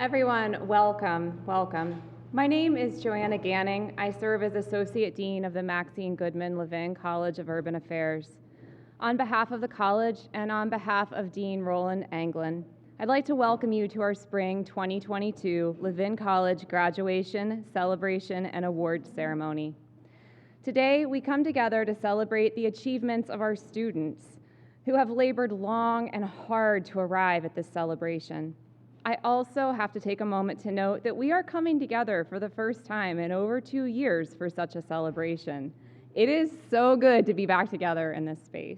Everyone, welcome, welcome. My name is Joanna Ganning. I serve as Associate Dean of the Maxine Goodman Levin College of Urban Affairs. On behalf of the college and on behalf of Dean Roland Anglin, I'd like to welcome you to our Spring 2022 Levin College Graduation, Celebration, and Awards Ceremony. Today, we come together to celebrate the achievements of our students who have labored long and hard to arrive at this celebration. I also have to take a moment to note that we are coming together for the first time in over 2 years for such a celebration. It is so good to be back together in this space.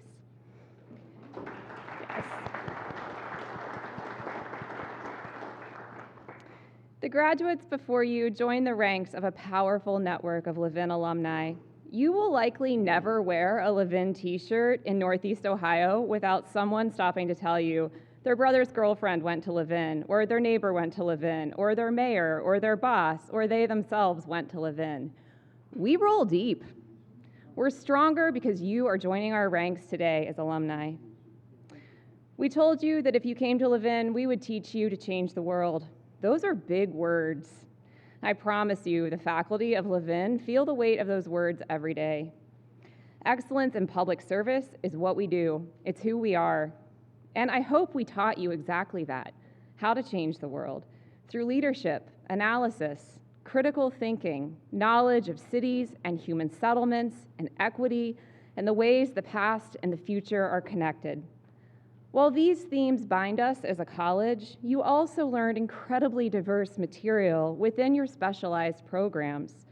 Yes. The graduates before you join the ranks of a powerful network of Levin alumni. You will likely never wear a Levin t-shirt in Northeast Ohio without someone stopping to tell you their brother's girlfriend went to Levin, or their neighbor went to Levin, or their mayor, or their boss, or they themselves went to Levin. We roll deep. We're stronger because you are joining our ranks today as alumni. We told you that if you came to Levin, we would teach you to change the world. Those are big words. I promise you, the faculty of Levin feel the weight of those words every day. Excellence in public service is what we do. It's who we are. And I hope we taught you exactly that, how to change the world, through leadership, analysis, critical thinking, knowledge of cities and human settlements, and equity, and the ways the past and the future are connected. While these themes bind us as a college, you also learned incredibly diverse material within your specialized programs.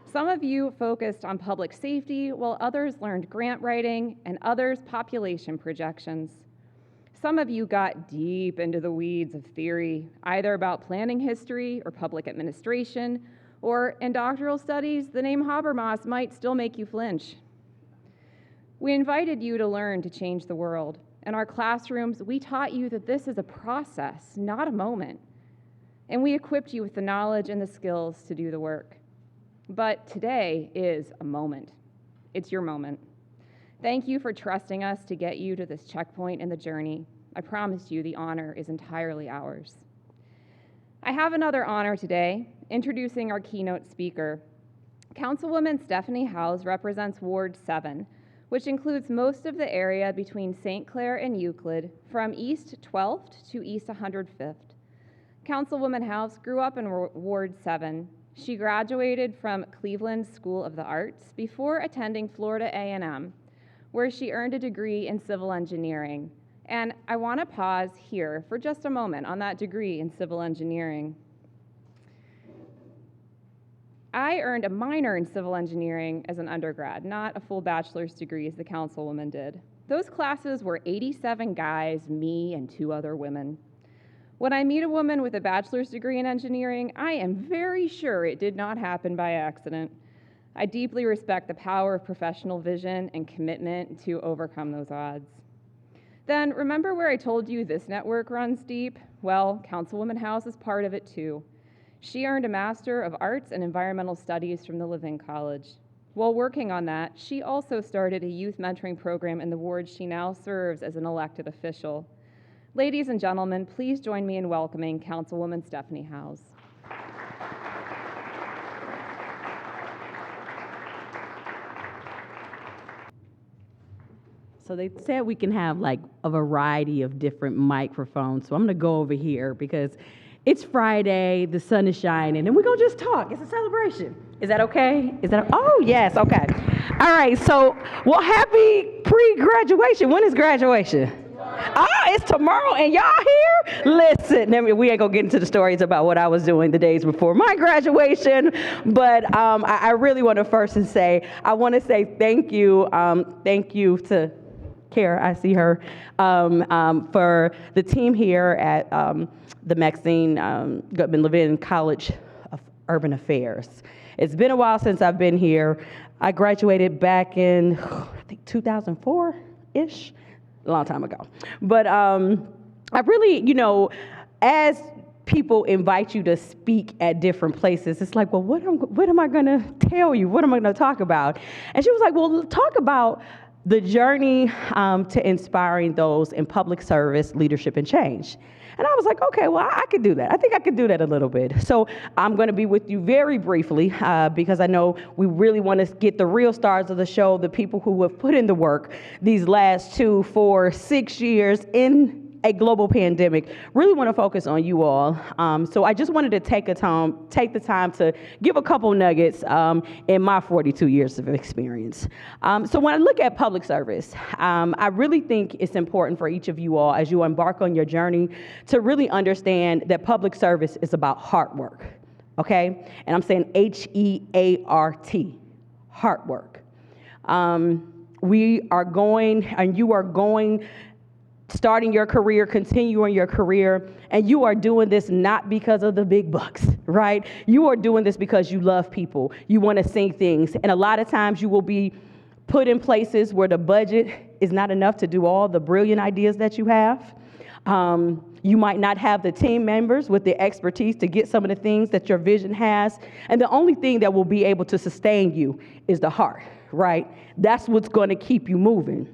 Some of you focused on public safety, while others learned grant writing, and others population projections. Some of you got deep into the weeds of theory, either about planning history or public administration, or in doctoral studies, the name Habermas might still make you flinch. We invited you to learn to change the world. In our classrooms, we taught you that this is a process, not a moment. And we equipped you with the knowledge and the skills to do the work. But today is a moment. It's your moment. Thank you for trusting us to get you to this checkpoint in the journey. I promise you the honor is entirely ours. I have another honor today, introducing our keynote speaker. Councilwoman Stephanie Howse represents Ward 7, which includes most of the area between St. Clair and Euclid, from East 12th to East 105th. Councilwoman Howse grew up in Ward 7. She graduated from Cleveland School of the Arts before attending Florida A&M, where she earned a degree in civil engineering. And I want to pause here for just a moment on that degree in civil engineering. I earned a minor in civil engineering as an undergrad, not a full bachelor's degree as the councilwoman did. Those classes were 87 guys, me, and 2 other women. When I meet a woman with a bachelor's degree in engineering, I am very sure it did not happen by accident. I deeply respect the power of professional vision and commitment to overcome those odds. Then, remember where I told you this network runs deep? Well, Councilwoman Howse is part of it too. She earned a Master of Arts and Environmental Studies from the Levin College. While working on that, she also started a youth mentoring program in the ward she now serves as an elected official. Ladies and gentlemen, please join me in welcoming Councilwoman Stephanie Howse. So they said we can have like a variety of different microphones. So I'm gonna go over here because it's Friday, the sun is shining, and we're gonna just talk. It's a celebration. Is that okay? Oh yes, okay. All right, so, well, happy pre-graduation. When is graduation? Tomorrow. It's tomorrow, and y'all here? Listen, we ain't gonna get into the stories about what I was doing the days before my graduation, but I really wanna first say thank you to Teare, I see her, for the team here at the Maxine Goodman Levin College of Urban Affairs. It's been a while since I've been here. I graduated back in, I think 2004-ish, a long time ago. But I really, as people invite you to speak at different places, it's like, well, what am I gonna tell you? What am I gonna talk about? And she was like, well, talk about the journey to inspiring those in public service, leadership, and change. And I was like, okay, well, I could do that. I think I could do that a little bit. So I'm going to be with you very briefly because I know we really want to get the real stars of the show, the people who have put in the work these last 2, 4, 6 years in a global pandemic. Really want to focus on you all. So I just wanted to take the time to give a couple nuggets in my 42 years of experience. So when I look at public service, I really think it's important for each of you all as you embark on your journey to really understand that public service is about hard work, okay? And I'm saying H-E-A-R-T, hard work. We are going, and you are going, starting your career, continuing your career, and you are doing this not because of the big bucks, right? You are doing this because you love people. You want to sing things, and a lot of times you will be put in places where the budget is not enough to do all the brilliant ideas that you have. You might not have the team members with the expertise to get some of the things that your vision has, and the only thing that will be able to sustain you is the heart, right? That's what's going to keep you moving.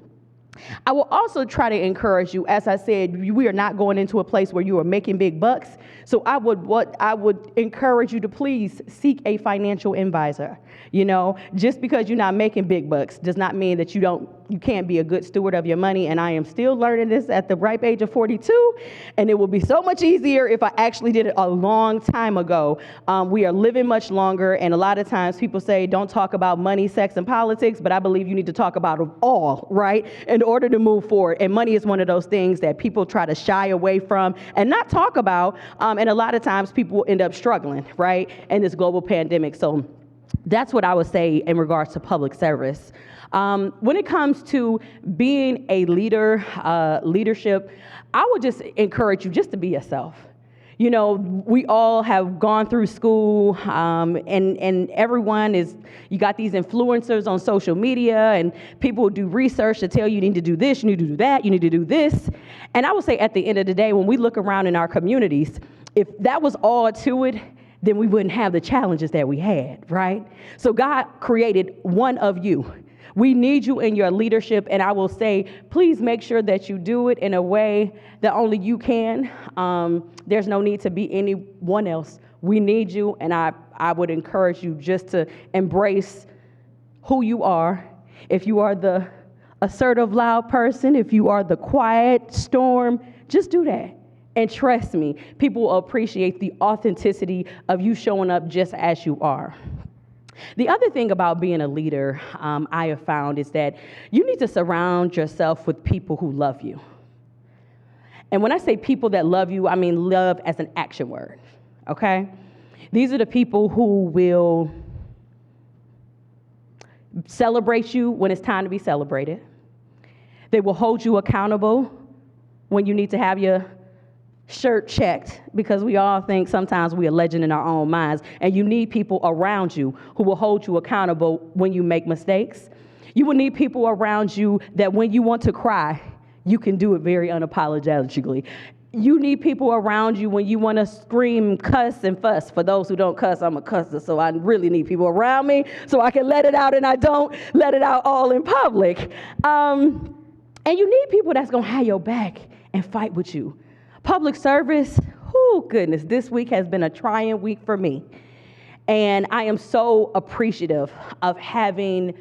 I will also try to encourage you, as I said, we are not going into a place where you are making big bucks. So I would encourage you to please seek a financial advisor. You know, just because you're not making big bucks does not mean that you can't be a good steward of your money. And I am still learning this at the ripe age of 42. And it will be so much easier if I actually did it a long time ago. We are living much longer. And a lot of times people say, don't talk about money, sex, and politics. But I believe you need to talk about it all, right, in order to move forward. And money is one of those things that people try to shy away from and not talk about. And a lot of times people end up struggling, right, in this global pandemic. So that's what I would say in regards to public service. When it comes to being a leader, leadership, I would just encourage you just to be yourself. You know, we all have gone through school, and everyone you got these influencers on social media, and people do research to tell you need to do this, you need to do that, you need to do this. And I would say at the end of the day, when we look around in our communities, if that was all to it, then we wouldn't have the challenges that we had, right? So God created one of you. We need you in your leadership, and I will say, please make sure that you do it in a way that only you can. There's no need to be anyone else. We need you, and I would encourage you just to embrace who you are. If you are the assertive, loud person, if you are the quiet storm, just do that. And trust me, people will appreciate the authenticity of you showing up just as you are. The other thing about being a leader, I have found, is that you need to surround yourself with people who love you. And when I say people that love you, I mean love as an action word, okay? These are the people who will celebrate you when it's time to be celebrated. They will hold you accountable when you need to have your shirt checked, because we all think sometimes we're a legend in our own minds, and you need people around you who will hold you accountable when you make mistakes. You will need people around you that when you want to cry, you can do it very unapologetically. You need people around you when you want to scream, cuss, and fuss. For those who don't cuss, I'm a cusser, so I really need people around me so I can let it out, and I don't let it out all in public. And you need people that's going to have your back and fight with you. Public service, oh goodness, this week has been a trying week for me. And I am so appreciative of having,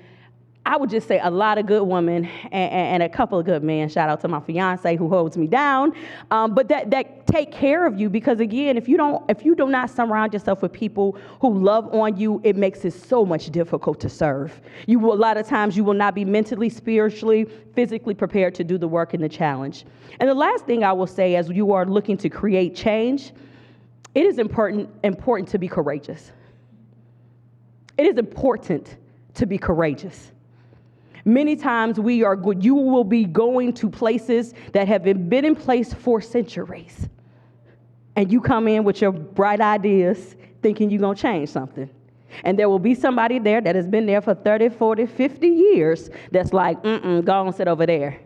I would just say, a lot of good women and a couple of good men. Shout out to my fiance who holds me down. But that take care of you, because again, if you do not surround yourself with people who love on you, it makes it so much difficult to serve. A lot of times you will not be mentally, spiritually, physically prepared to do the work and the challenge. And the last thing I will say, as you are looking to create change, it is important to be courageous. It is important to be courageous. Many times you will be going to places that have been in place for centuries. And you come in with your bright ideas thinking you're going to change something. And there will be somebody there that has been there for 30, 40, 50 years that's like, go and sit over there.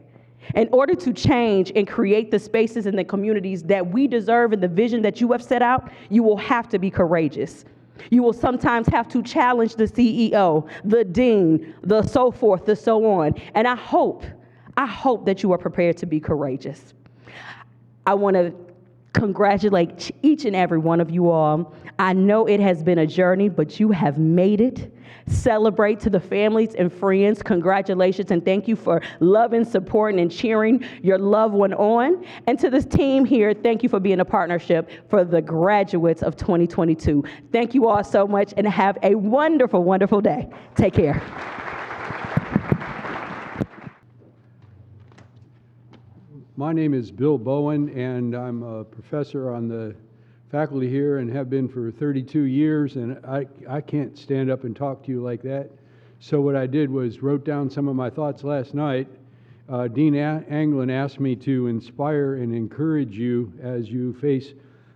In order to change and create the spaces and the communities that we deserve and the vision that you have set out, you will have to be courageous. You will sometimes have to challenge the CEO, the dean, the so forth, the so on. And I hope that you are prepared to be courageous. I want to congratulate each and every one of you all. I know it has been a journey, but you have made it. Celebrate to the families and friends. Congratulations, and thank you for loving, supporting, and cheering your loved one on. And to this team here, thank you for being a partnership for the graduates of 2022. Thank you all so much, and have a wonderful, wonderful day. Take care. My name is Bill Bowen, and I'm a professor on the faculty here and have been for 32 years, and I can't stand up and talk to you like that. So what I did was wrote down some of my thoughts last night. Dean Anglin asked me to inspire and encourage you as you face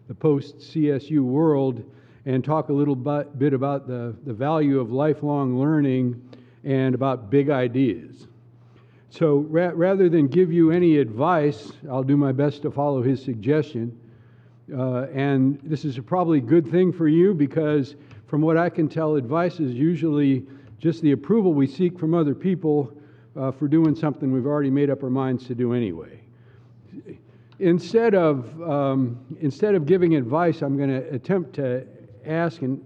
the post-CSU world and talk a little bit about the value of lifelong learning and about big ideas. So rather than give you any advice, I'll do my best to follow his suggestion. And this is probably a good thing for you because from what I can tell, advice is usually just the approval we seek from other people for doing something we've already made up our minds to do anyway. Instead of giving advice, I'm going to attempt to ask and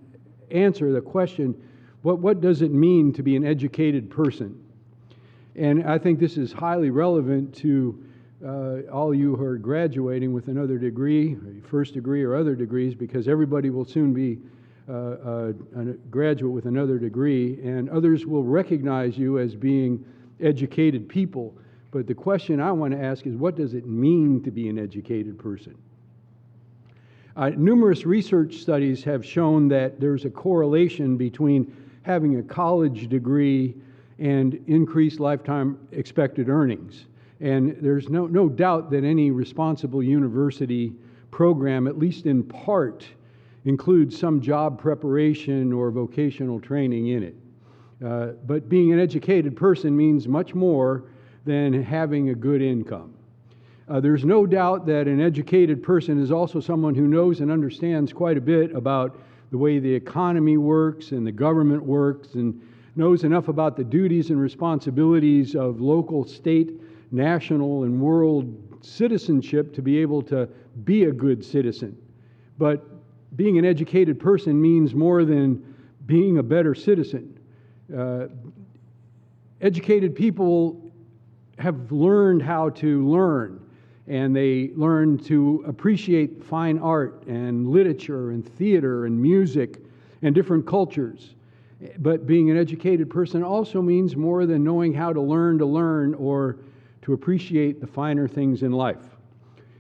answer the question, what does it mean to be an educated person? And I think this is highly relevant to all you who are graduating with another degree, first degree or other degrees, because everybody will soon be a graduate with another degree, and others will recognize you as being educated people. But the question I want to ask is, what does it mean to be an educated person? Numerous research studies have shown that there's a correlation between having a college degree and increased lifetime expected earnings. And there's no doubt that any responsible university program, at least in part, includes some job preparation or vocational training in it. But being an educated person means much more than having a good income. There's no doubt that an educated person is also someone who knows and understands quite a bit about the way the economy works and the government works, and knows enough about the duties and responsibilities of local, state, national, and world citizenship to be able to be a good citizen. But being an educated person means more than being a better citizen. Educated people have learned how to learn, and they learn to appreciate fine art and literature and theater and music and different cultures. But being an educated person also means more than knowing how to learn or to appreciate the finer things in life.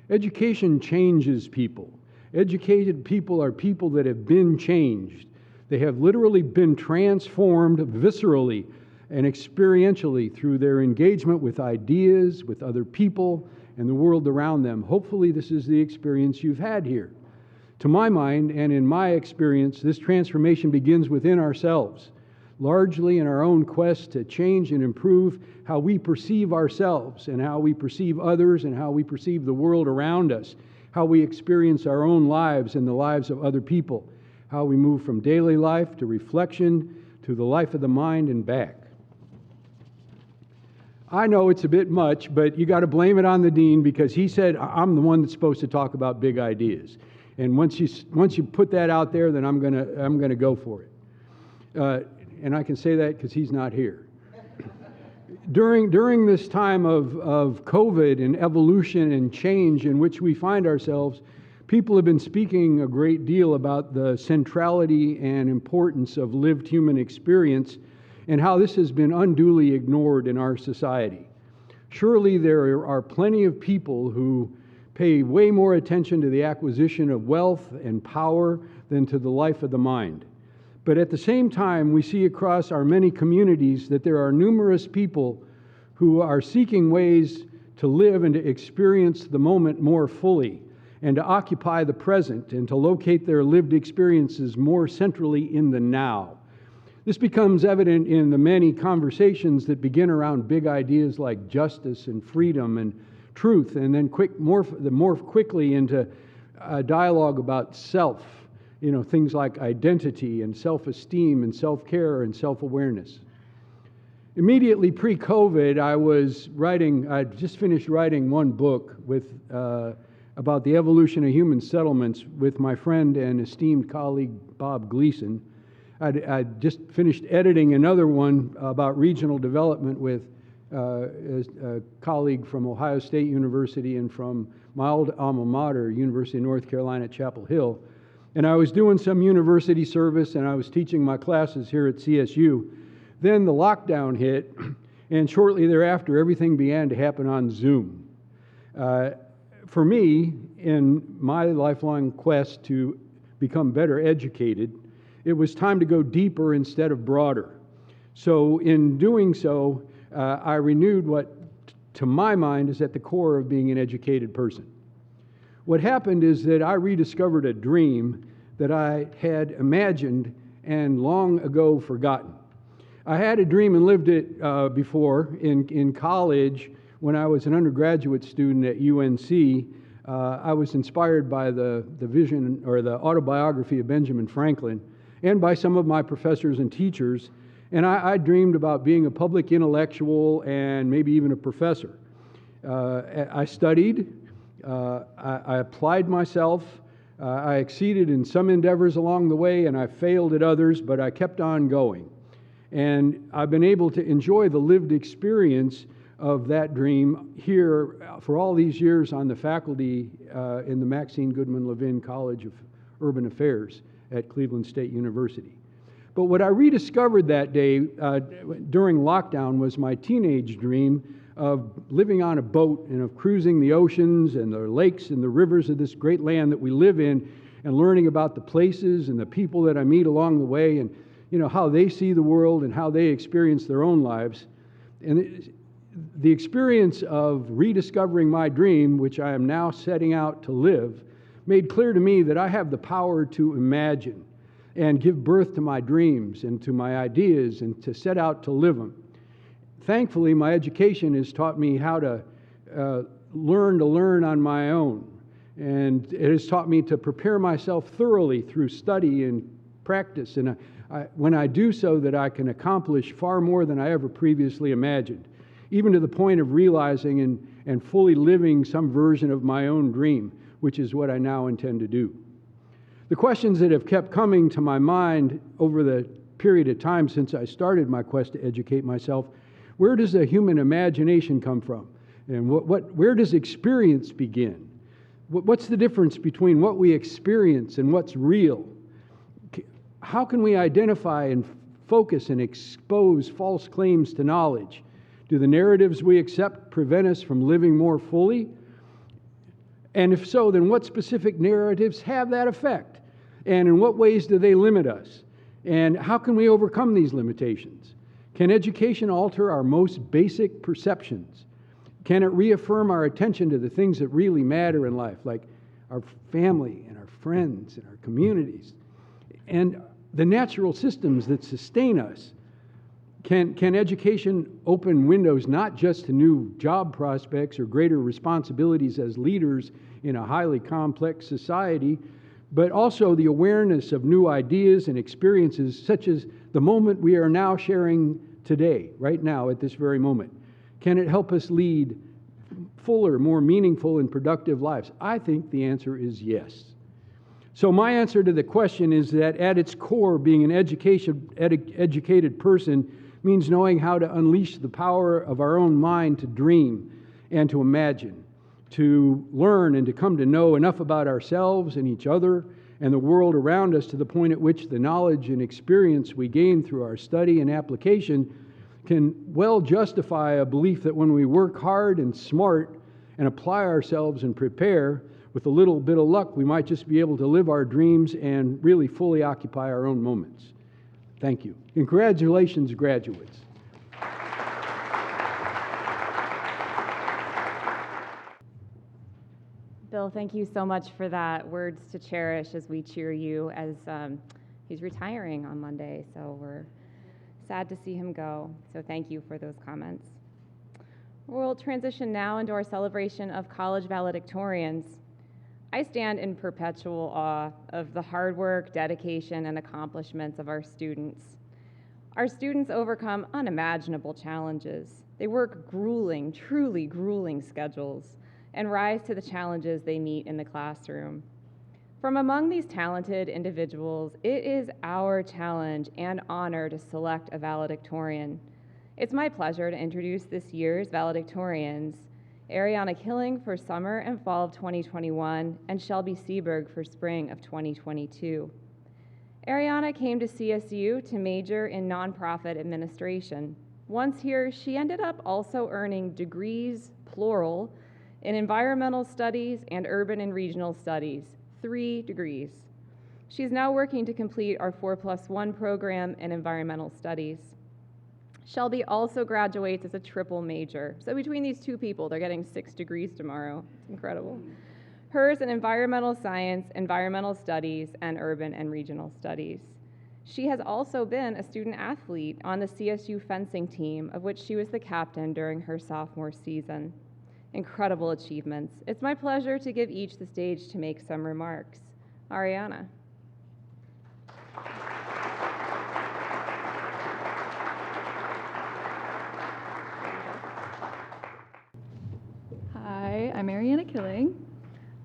Education changes people. Educated people are people that have been changed. They have literally been transformed viscerally and experientially through their engagement with ideas, with other people, and the world around them. Hopefully, this is the experience you've had here. To my mind, and in my experience, this transformation begins within ourselves, largely in our own quest to change and improve how we perceive ourselves and how we perceive others and how we perceive the world around us, how we experience our own lives and the lives of other people, how we move from daily life to reflection to the life of the mind and back. I know it's a bit much, but you got to blame it on the dean because he said, I'm the one that's supposed to talk about big ideas. And once you put that out there, then I'm gonna go for it. And I can say that because he's not here. During this time of COVID and evolution and change in which we find ourselves, people have been speaking a great deal about the centrality and importance of lived human experience and how this has been unduly ignored in our society. Surely there are plenty of people who pay way more attention to the acquisition of wealth and power than to the life of the mind. But at the same time, we see across our many communities that there are numerous people who are seeking ways to live and to experience the moment more fully, and to occupy the present, and to locate their lived experiences more centrally in the now. This becomes evident in the many conversations that begin around big ideas like justice and freedom and truth, and then morph quickly into a dialogue about self, things like identity and self-esteem and self-care and self-awareness. Immediately pre-COVID, I just finished writing one book about the evolution of human settlements with my friend and esteemed colleague, Bob Gleason. I just finished editing another one about regional development with a colleague from Ohio State University and from my old alma mater, University of North Carolina at Chapel Hill. And I was doing some university service and I was teaching my classes here at CSU. Then the lockdown hit, and shortly thereafter, everything began to happen on Zoom. For me, in my lifelong quest to become better educated, it was time to go deeper instead of broader. So in doing so, I renewed what, to my mind, is at the core of being an educated person. What happened is that I rediscovered a dream that I had imagined and long ago forgotten. I had a dream and lived it before in college. When I was an undergraduate student at UNC, I was inspired by the vision or the autobiography of Benjamin Franklin and by some of my professors and teachers. And I dreamed about being a public intellectual and maybe even a professor. I studied, I applied myself, I exceeded in some endeavors along the way and I failed at others, but I kept on going. And I've been able to enjoy the lived experience of that dream here for all these years on the faculty in the Maxine Goodman Levin College of Urban Affairs at Cleveland State University. But what I rediscovered that day during lockdown was my teenage dream of living on a boat and of cruising the oceans and the lakes and the rivers of this great land that we live in and learning about the places and the people that I meet along the way and how they see the world and how they experience their own lives. And the experience of rediscovering my dream, which I am now setting out to live, made clear to me that I have the power to imagine and give birth to my dreams and to my ideas and to set out to live them. Thankfully, my education has taught me how to learn on my own. And it has taught me to prepare myself thoroughly through study and practice. And when I do so, that I can accomplish far more than I ever previously imagined, even to the point of realizing and fully living some version of my own dream, which is what I now intend to do. The questions that have kept coming to my mind over the period of time since I started my quest to educate myself: where does the human imagination come from? And where does experience begin? What's the difference between what we experience and what's real? How can we identify and focus and expose false claims to knowledge? Do the narratives we accept prevent us from living more fully? And if so, then what specific narratives have that effect? And in what ways do they limit us? And how can we overcome these limitations? Can education alter our most basic perceptions? Can it reaffirm our attention to the things that really matter in life, like our family and our friends and our communities, and the natural systems that sustain us? Can education open windows not just to new job prospects or greater responsibilities as leaders in a highly complex society, but also the awareness of new ideas and experiences, such as the moment we are now sharing today, right now at this very moment? Can it help us lead fuller, more meaningful, and productive lives? I think the answer is yes. So my answer to the question is that at its core, being an educated person means knowing how to unleash the power of our own mind to dream and to imagine, to learn and to come to know enough about ourselves and each other and the world around us to the point at which the knowledge and experience we gain through our study and application can well justify a belief that when we work hard and smart and apply ourselves and prepare, with a little bit of luck, we might just be able to live our dreams and really fully occupy our own moments. Thank you. Congratulations, graduates. Bill, thank you so much for that. Words to cherish as we cheer you as he's retiring on Monday, so we're sad to see him go. So thank you for those comments. We'll transition now into our celebration of college valedictorians. I stand in perpetual awe of the hard work, dedication, and accomplishments of our students. Our students overcome unimaginable challenges. They work grueling, truly grueling schedules and rise to the challenges they meet in the classroom. From among these talented individuals, it is our challenge and honor to select a valedictorian. It's my pleasure to introduce this year's valedictorians, Arianna Killing for summer and fall of 2021, and Shelbie Seeberg for spring of 2022. Arianna came to CSU to major in nonprofit administration. Once here, she ended up also earning degrees, plural, in environmental studies and urban and regional studies, 3 degrees. She's now working to complete our 4+1 program in environmental studies. Shelbie also graduates as a triple major. So between these two people, they're getting 6 degrees tomorrow. It's incredible. Hers in environmental science, environmental studies, and urban and regional studies. She has also been a student athlete on the CSU fencing team, of which she was the captain during her sophomore season. Incredible achievements. It's my pleasure to give each the stage to make some remarks. Arianna. Hi, I'm Arianna Killing.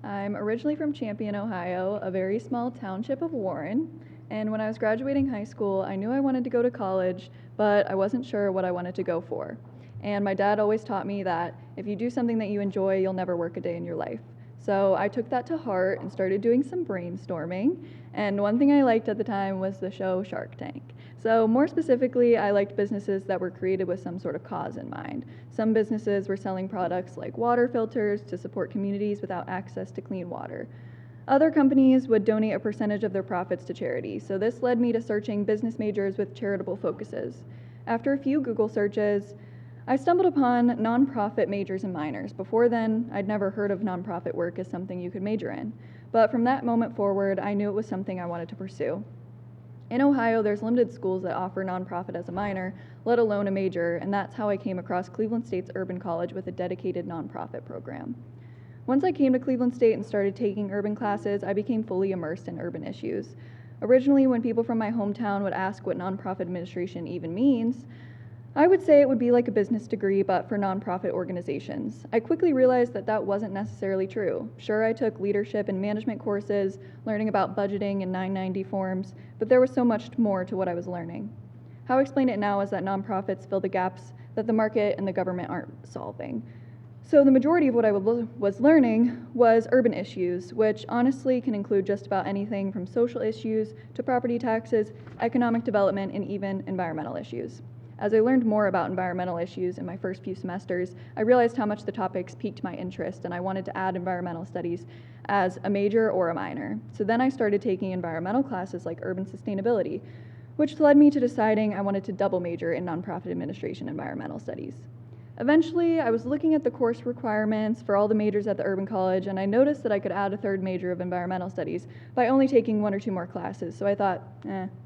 I'm originally from Champion, Ohio, a very small township of Warren. And when I was graduating high school, I knew I wanted to go to college, but I wasn't sure what I wanted to go for. And my dad always taught me that if you do something that you enjoy, you'll never work a day in your life. So I took that to heart and started doing some brainstorming. And one thing I liked at the time was the show Shark Tank. So more specifically, I liked businesses that were created with some sort of cause in mind. Some businesses were selling products like water filters to support communities without access to clean water. Other companies would donate a percentage of their profits to charity. So this led me to searching business majors with charitable focuses. After a few Google searches, I stumbled upon nonprofit majors and minors. Before then, I'd never heard of nonprofit work as something you could major in. But from that moment forward, I knew it was something I wanted to pursue. In Ohio, there's limited schools that offer nonprofit as a minor, let alone a major, and that's how I came across Cleveland State's Urban College with a dedicated nonprofit program. Once I came to Cleveland State and started taking urban classes, I became fully immersed in urban issues. Originally, when people from my hometown would ask what nonprofit administration even means, I would say it would be like a business degree, but for nonprofit organizations. I quickly realized that that wasn't necessarily true. Sure, I took leadership and management courses, learning about budgeting and 990 forms, but there was so much more to what I was learning. How I explain it now is that nonprofits fill the gaps that the market and the government aren't solving. So the majority of what I was learning was urban issues, which honestly can include just about anything from social issues to property taxes, economic development, and even environmental issues. As I learned more about environmental issues in my first few semesters, I realized how much the topics piqued my interest, and I wanted to add environmental studies as a major or a minor. So then I started taking environmental classes like urban sustainability, which led me to deciding I wanted to double major in nonprofit administration environmental studies. Eventually, I was looking at the course requirements for all the majors at the Urban College, and I noticed that I could add a third major of environmental studies by only taking 1 or 2 more classes, so I thought,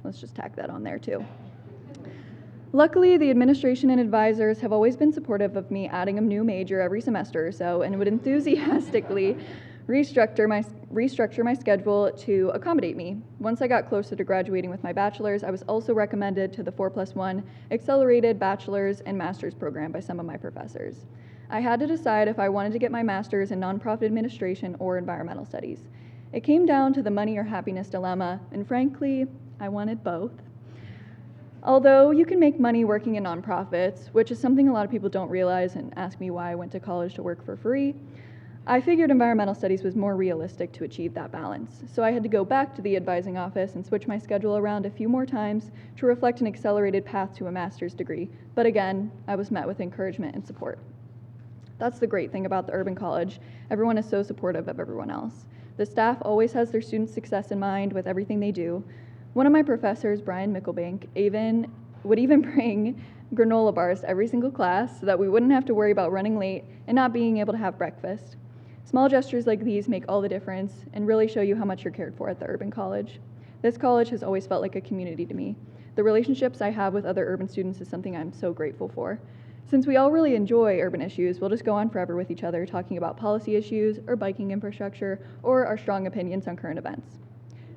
let's just tack that on there too. Luckily, the administration and advisors have always been supportive of me adding a new major every semester or so, and would enthusiastically restructure my schedule to accommodate me. Once I got closer to graduating with my bachelor's, I was also recommended to the 4+1 accelerated bachelor's and master's program by some of my professors. I had to decide if I wanted to get my master's in nonprofit administration or environmental studies. It came down to the money or happiness dilemma, and frankly, I wanted both. Although you can make money working in nonprofits, which is something a lot of people don't realize and ask me why I went to college to work for free, I figured environmental studies was more realistic to achieve that balance. So I had to go back to the advising office and switch my schedule around a few more times to reflect an accelerated path to a master's degree. But again, I was met with encouragement and support. That's the great thing about the Urban College. Everyone is so supportive of everyone else. The staff always has their students' success in mind with everything they do. One of my professors, Brian Mickelbank, would even bring granola bars to every single class so that we wouldn't have to worry about running late and not being able to have breakfast. Small gestures like these make all the difference and really show you how much you're cared for at the Urban College. This college has always felt like a community to me. The relationships I have with other urban students is something I'm so grateful for. Since we all really enjoy urban issues, we'll just go on forever with each other talking about policy issues or biking infrastructure or our strong opinions on current events.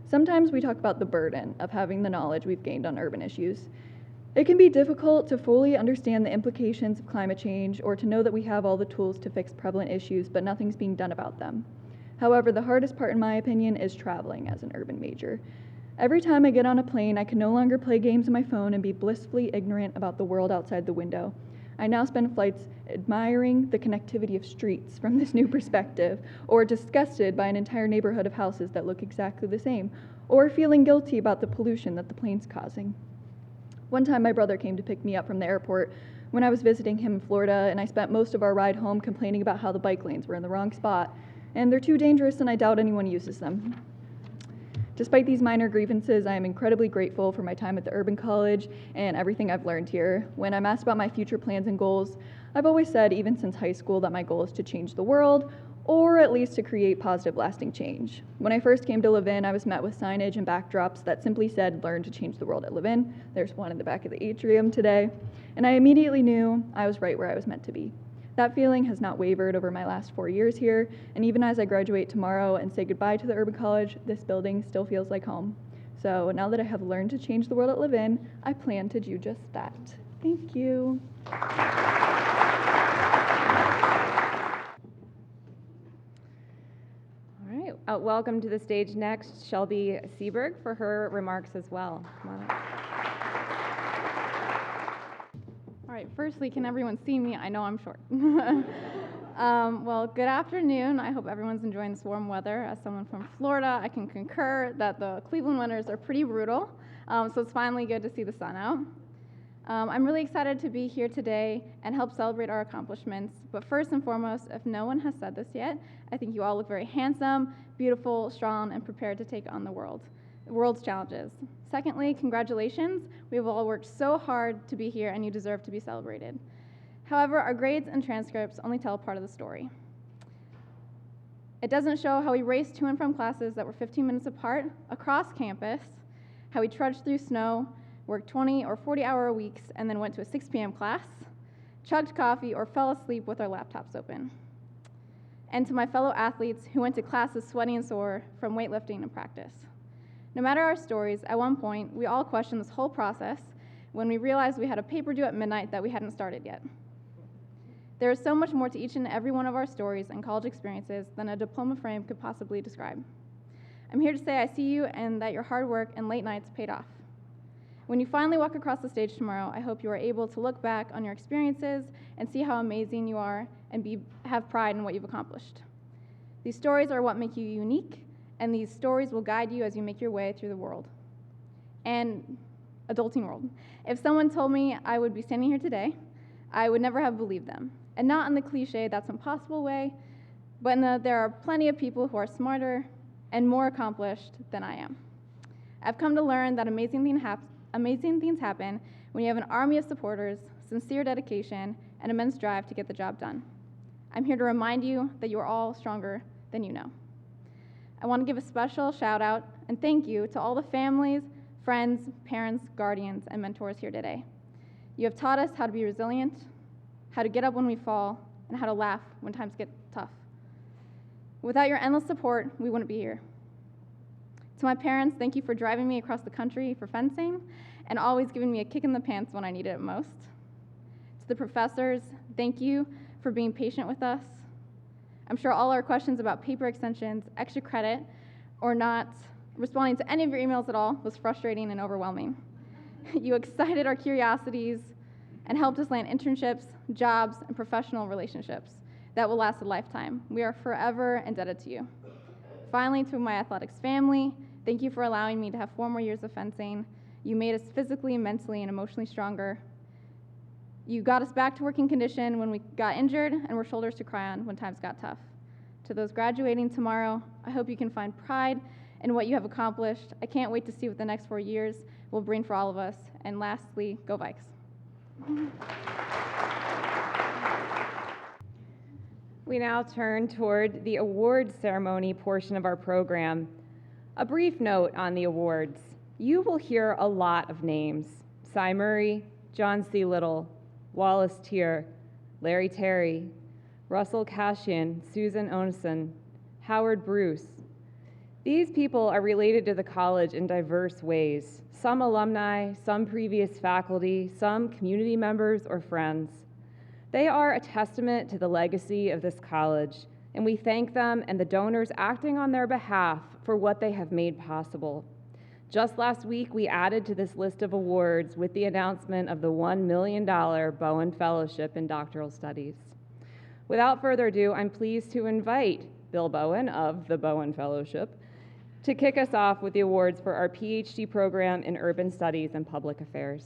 Sometimes we talk about the burden of having the knowledge we've gained on urban issues. It can be difficult to fully understand the implications of climate change or to know that we have all the tools to fix prevalent issues, but nothing's being done about them. However, the hardest part, in my opinion, is traveling as an urban major. Every time I get on a plane, I can no longer play games on my phone and be blissfully ignorant about the world outside the window. I now spend flights admiring the connectivity of streets from this new perspective, or disgusted by an entire neighborhood of houses that look exactly the same, or feeling guilty about the pollution that the plane's causing. One time my brother came to pick me up from the airport when I was visiting him in Florida, and I spent most of our ride home complaining about how the bike lanes were in the wrong spot, and they're too dangerous and I doubt anyone uses them. Despite these minor grievances, I am incredibly grateful for my time at the Urban College and everything I've learned here. When I'm asked about my future plans and goals, I've always said, even since high school, that my goal is to change the world, or at least to create positive, lasting change. When I first came to Levin, I was met with signage and backdrops that simply said, "Learn to change the world at Levin." There's one in the back of the atrium today. And I immediately knew I was right where I was meant to be. That feeling has not wavered over my last 4 years here, and even as I graduate tomorrow and say goodbye to the Urban College, this building still feels like home. So now that I have learned to change the world at Levin, I plan to do just that. Thank you. All right, welcome to the stage next, Shelbie Seeberg, for her remarks as well. Come on up. All right, firstly, can everyone see me? I know I'm short. Well, good afternoon. I hope everyone's enjoying this warm weather. As someone from Florida, I can concur that the Cleveland winters are pretty brutal, so it's finally good to see the sun out. I'm really excited to be here today and help celebrate our accomplishments. But first and foremost, if no one has said this yet, I think you all look very handsome, beautiful, strong, and prepared to take on the world's challenges. Secondly, congratulations. We have all worked so hard to be here, and you deserve to be celebrated. However, our grades and transcripts only tell a part of the story. It doesn't show how we raced to and from classes that were 15 minutes apart across campus, how we trudged through snow, worked 20 or 40-hour weeks, and then went to a 6 p.m. class, chugged coffee, or fell asleep with our laptops open. And to my fellow athletes who went to classes sweaty and sore from weightlifting and practice. No matter our stories, at one point, we all questioned this whole process when we realized we had a paper due at midnight that we hadn't started yet. There is so much more to each and every one of our stories and college experiences than a diploma frame could possibly describe. I'm here to say I see you and that your hard work and late nights paid off. When you finally walk across the stage tomorrow, I hope you are able to look back on your experiences and see how amazing you are and have pride in what you've accomplished. These stories are what make you unique, and these stories will guide you as you make your way through the world and adulting world. If someone told me I would be standing here today, I would never have believed them. And not in the cliche, that's impossible way, but in the there are plenty of people who are smarter and more accomplished than I am. I've come to learn that amazing things happen when you have an army of supporters, sincere dedication, and immense drive to get the job done. I'm here to remind you that you are all stronger than you know. I want to give a special shout out and thank you to all the families, friends, parents, guardians, and mentors here today. You have taught us how to be resilient, how to get up when we fall, and how to laugh when times get tough. Without your endless support, we wouldn't be here. To my parents, thank you for driving me across the country for fencing and always giving me a kick in the pants when I needed it most. To the professors, thank you for being patient with us. I'm sure all our questions about paper extensions, extra credit, or not responding to any of your emails at all was frustrating and overwhelming. You excited our curiosities and helped us land internships, jobs, and professional relationships that will last a lifetime. We are forever indebted to you. Finally, to my athletics family, thank you for allowing me to have 4 more years of fencing. You made us physically, mentally, and emotionally stronger. You got us back to working condition when we got injured and were shoulders to cry on when times got tough. To those graduating tomorrow, I hope you can find pride in what you have accomplished. I can't wait to see what the next 4 years will bring for all of us. And lastly, go Vikes. We now turn toward the awards ceremony portion of our program. A brief note on the awards. You will hear a lot of names: Cy Murray, John C. Little, Wallace Teare, Larry Teare, Russell Kashian, Susan Oneson, Howard Bruce. These people are related to the college in diverse ways, some alumni, some previous faculty, some community members or friends. They are a testament to the legacy of this college, and we thank them and the donors acting on their behalf for what they have made possible. Just last week, we added to this list of awards with the announcement of the $1 million Bowen Fellowship in Doctoral Studies. Without further ado, I'm pleased to invite Bill Bowen of the Bowen Fellowship to kick us off with the awards for our PhD program in Urban Studies and Public Affairs.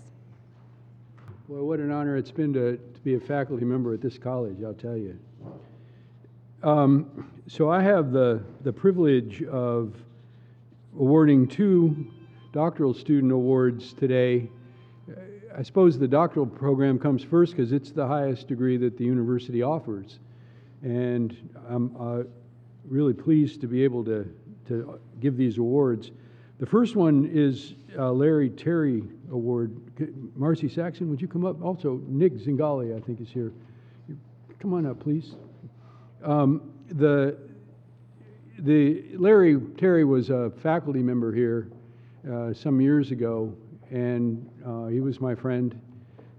Well, what an honor it's been to be a faculty member at this college, I'll tell you. So I have the privilege of awarding 2 doctoral student awards today. I suppose the doctoral program comes first because it's the highest degree that the university offers. And I'm really pleased to be able to give these awards. The first one is Larry Teare Award. Marcy Saxon, would you come up? Also, Nick Zingali, I think, is here. Come on up, please. The Larry Teare was a faculty member here some years ago, and he was my friend,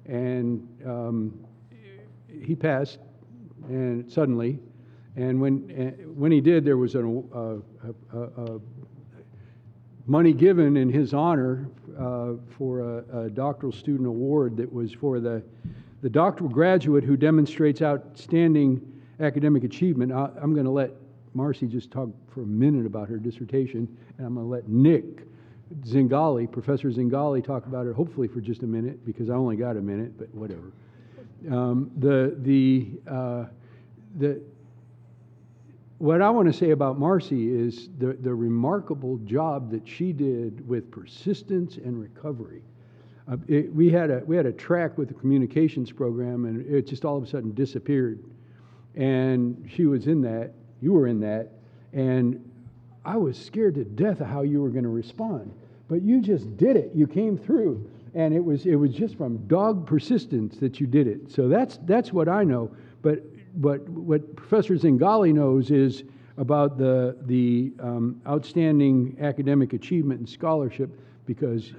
and he passed and suddenly, and when he did, there was a money given in his honor for a doctoral student award that was for the doctoral graduate who demonstrates outstanding academic achievement. I'm going to let Marcy just talk for a minute about her dissertation, and I'm going to let Nick Zingali, Professor Zingali, talk about it hopefully for just a minute, because I only got a minute, but whatever. What I want to say about Marcy is the remarkable job that she did with persistence and recovery. We had a track with the communications program, and it just all of a sudden disappeared. And she was in that, you were in that, and I was scared to death of how you were going to respond. But you just did it. You came through, and it was just from dogged persistence that you did it. So that's what I know. But what Professor Zingali knows is about the outstanding academic achievement and scholarship, because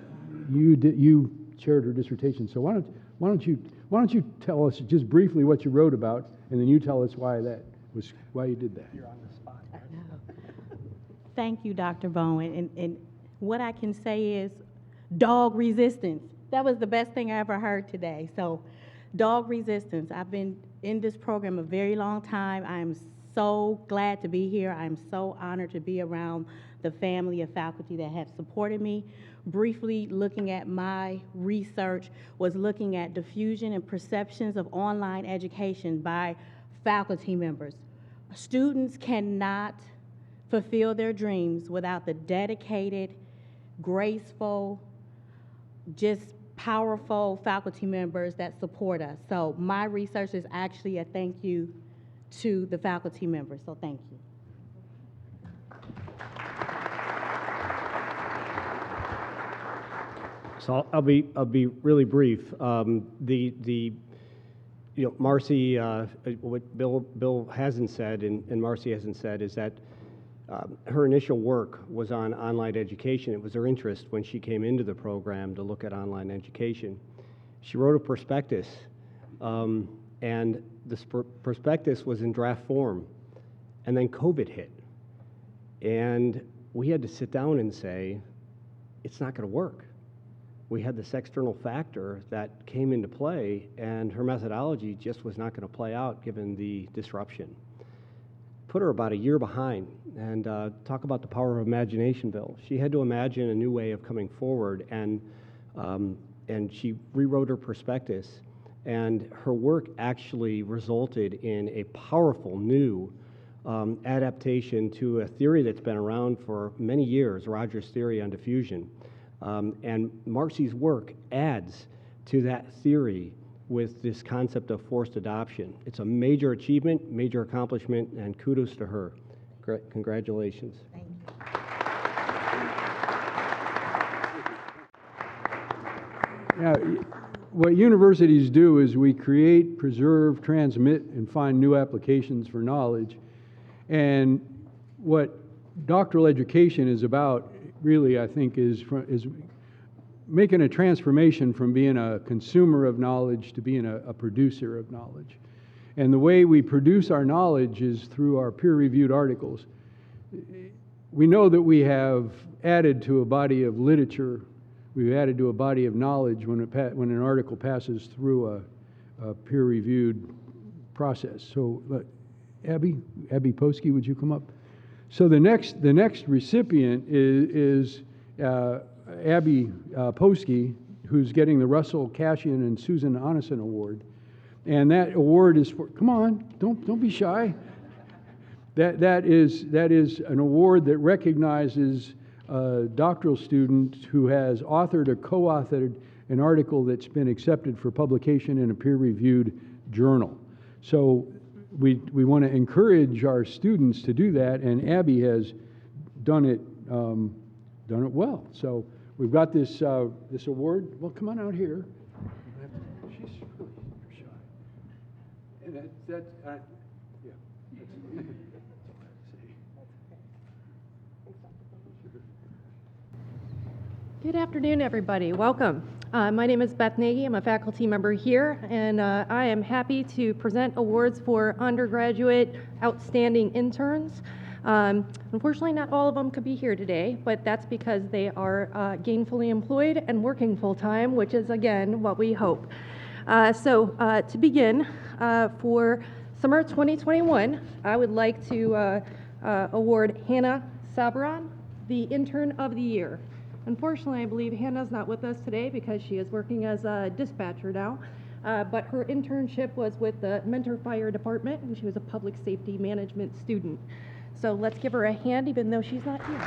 you chaired her dissertation. So why don't you tell us just briefly what you wrote about, and then you tell us why you did that. You're on the spot. I know. Thank you, Dr. Bowen. And what I can say is dog resistance. That was the best thing I ever heard today. So dog resistance. I've been in this program a very long time. I'm so glad to be here. I'm so honored to be around the family of faculty that have supported me. Briefly looking at my research was looking at diffusion and perceptions of online education by faculty members. Students cannot fulfill their dreams without the dedicated, graceful, just powerful faculty members that support us. So my research is actually a thank you to the faculty members, so thank you. So I'll be really brief. Marcy, what Bill hasn't said and Marcy hasn't said is that her initial work was on online education. It was her interest when she came into the program to look at online education. She wrote a prospectus, and this prospectus was in draft form, and then COVID hit. And we had to sit down and say, it's not going to work. We had this external factor that came into play, and her methodology just was not going to play out given the disruption. Put her about a year behind, and talk about the power of imagination, Bill. She had to imagine a new way of coming forward, and she rewrote her prospectus, and her work actually resulted in a powerful new adaptation to a theory that's been around for many years, Rogers' theory on diffusion. And Marcy's work adds to that theory with this concept of forced adoption. It's a major achievement, major accomplishment, and kudos to her. Congratulations. Thank you. Now, what universities do is we create, preserve, transmit, and find new applications for knowledge. And what doctoral education is about, really, I think, is making a transformation from being a consumer of knowledge to being a producer of knowledge. And the way we produce our knowledge is through our peer-reviewed articles. We know that we have added to a body of literature, we've added to a body of knowledge when an article passes through a peer-reviewed process. So, Abby Posky, would you come up? So the next recipient is Abby Posky, who's getting the Russell, Kashian, and Susan Oneson Award. And that award is for, come on, don't be shy. That is an award that recognizes a doctoral student who has authored or co-authored an article that's been accepted for publication in a peer-reviewed journal. So we want to encourage our students to do that, and Abby has done it well. So we've got this award. Well, come on out here. She's really shy. And yeah. Good afternoon, everybody. Welcome. My name is Beth Nagy. I'm a faculty member here, and I am happy to present awards for undergraduate outstanding interns. Unfortunately, not all of them could be here today, but that's because they are gainfully employed and working full-time, which is, again, what we hope. To begin, for summer 2021, I would like to award Hannah Sabran the Intern of the Year. Unfortunately, I believe Hannah's not with us today because she is working as a dispatcher now, but her internship was with the Mentor Fire Department, and she was a public safety management student. So let's give her a hand, even though she's not here.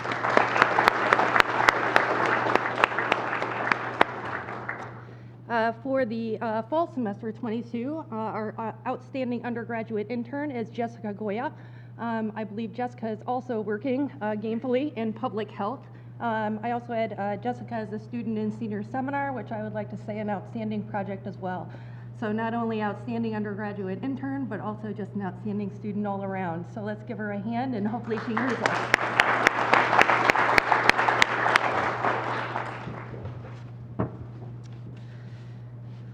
For the fall semester 22, our outstanding undergraduate intern is Jessica Goya. I believe Jessica is also working gainfully in public health. I also had Jessica as a student in senior seminar, which I would like to say an outstanding project as well. So not only outstanding undergraduate intern, but also just an outstanding student all around. So let's give her a hand, and hopefully she hears us.